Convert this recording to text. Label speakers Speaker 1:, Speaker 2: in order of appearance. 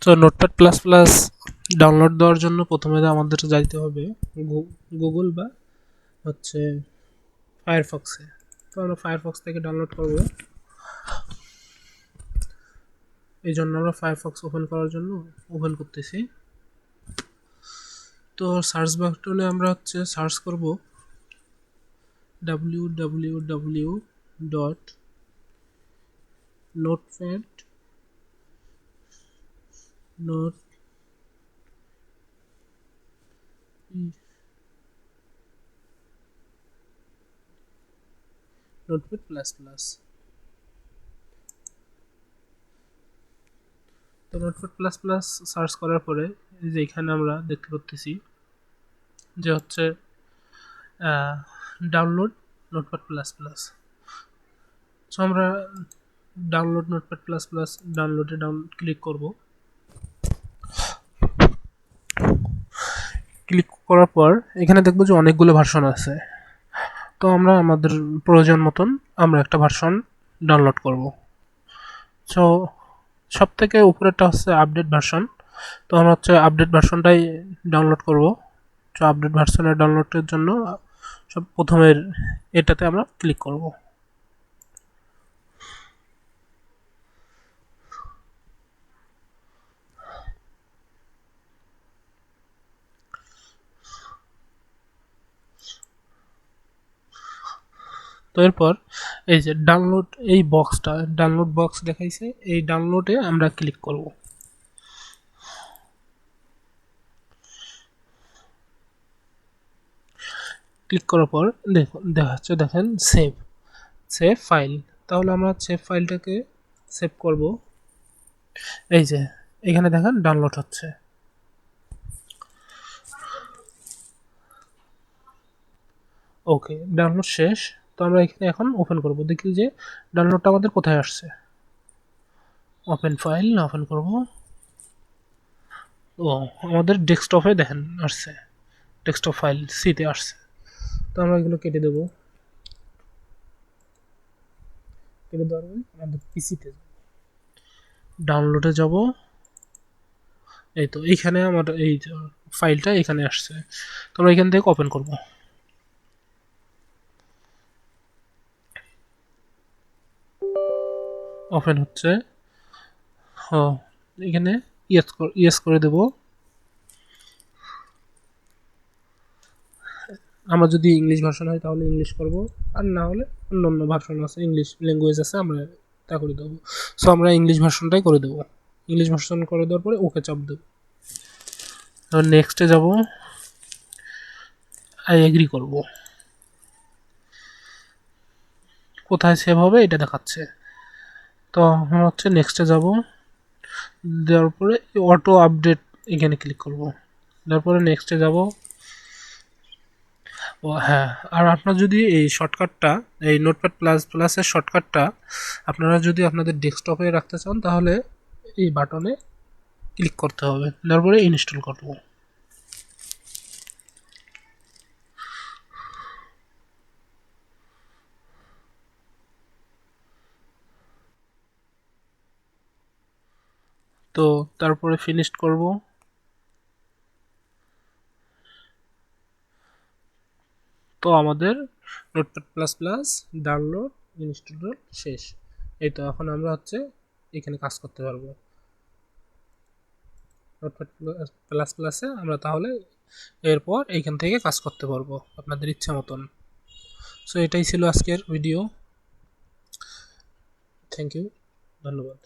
Speaker 1: So notepad plus plus download দেওয়ার জন্য প্রথমে আমাদের যাইতে হবে গুগল বা হচ্ছে ফায়ারফক্সে। তো আমরা ফায়ারফক্স থেকে ডাউনলোড করব। এই জন্য আমরা ফায়ারফক্স ওপেন করার জন্য ওপেন করতেছি। তো সার্চ বাটনে আমরা হচ্ছে সার্চ করব www.notepad প্লাস প্লাস। তো নোটপ্যাড প্লাস প্লাস সার্চ করার পরে এই যে এখানে আমরা দেখতে পাচ্ছি যে হচ্ছে download notepad plus plus. So আমরা ডাউনলোড নোটপ্যাড প্লাস প্লাস ডাউনলোডে ক্লিক করব। ক্লিক করার পর এখানে দেখবো যে অনেকগুলো ভার্সন আছে। তো আমরা আমাদের প্রয়োজন মতন আমরা একটা ভার্সন ডাউনলোড করব। সো সব থেকে উপরেরটা হচ্ছে আপডেট ভার্সন। তো আমরা হচ্ছে আপডেট ভার্সনটাই ডাউনলোড করব। তো আপডেট ভার্সনের ডাউনলোডের জন্য সব প্রথমের এটাতে আমরা ক্লিক করব। তো এরপর এই যে ডাউনলোড এই বক্সটা ডাউনলোড বক্স দেখাইছে, এই ডাউনলোডে আমরা ক্লিক করব। ক্লিক করার পর দেখাচ্ছে দেখেন সেভ ফাইল। তাহলে আমরা সেভ ফাইলটাকে সেভ করব। এই যে এখানে দেখেন ডাউনলোড হচ্ছে। ওকে, ডাউনলোড শেষ। তো আমরা এখানে এখন ওপেন করব, দেখি যে ডাউনলোডটা আমাদের কোথায় আসছে। ওপেন ফাইল ওপেন করব। ও আমাদের ডেস্কটপে দেখেন আসছে, ডেস্কটপ ফাইল সিতে আসছে। তো আমরা এগুলো কেটে দেবো। কেটে দেওয়ার পরে আমাদের পিসিতে ডাউনলোডে যাব। এই তো এইখানে আমার এই ফাইলটা এখানে আসছে। তো আমরা এখান থেকে ওপেন করব। ওপেন হচ্ছে। এখানে ইয়েস করে দেব। আমরা যদি ইংলিশ ভার্সন হয় তাহলে ইংলিশ করব, আর না হলে অন্য ভার্সন আছে, ইংলিশ ল্যাঙ্গুয়েজ আছে, আমরা তা করে দেবো। সো আমরা ইংলিশ ভার্সনটাই করে দেবো। ইংলিশ ভার্সন করে দেওয়ার পরে ওকে চাপ দেবো। নেক্সটে যাব, আই এগ্রি করব। কোথায় সেভ হবে এটা দেখাচ্ছে। তো আমরা হচ্ছে নেক্সটে যাব, দেওয়ার পরে অটো আপডেট এখানে ক্লিক করব। তারপরে নেক্সটে যাব। ও হ্যাঁ, আর আপনার যদি এই শর্টকাটটা, এই নোটপ্যাড প্লাস প্লাসের শর্টকাটটা আপনারা যদি আপনাদের ডেস্কটপে রাখতে চান তাহলে এই বাটনে ক্লিক করতে হবে, তারপরে ইনস্টল করব। তো তারপরে ফিনিশড করব। তো আমাদের notepad plus plus download install শেষ। এই তো এখন আমরা হচ্ছে এখানে কাজ করতে পারবো নোটপ্যাড প্লাস প্লাসে। আমরা তাহলে এরপর এইখান থেকে কাজ করতে পারবো আপনাদের ইচ্ছা মতন। সো এটাই ছিল আজকের ভিডিও। থ্যাংক ইউ, ধন্যবাদ।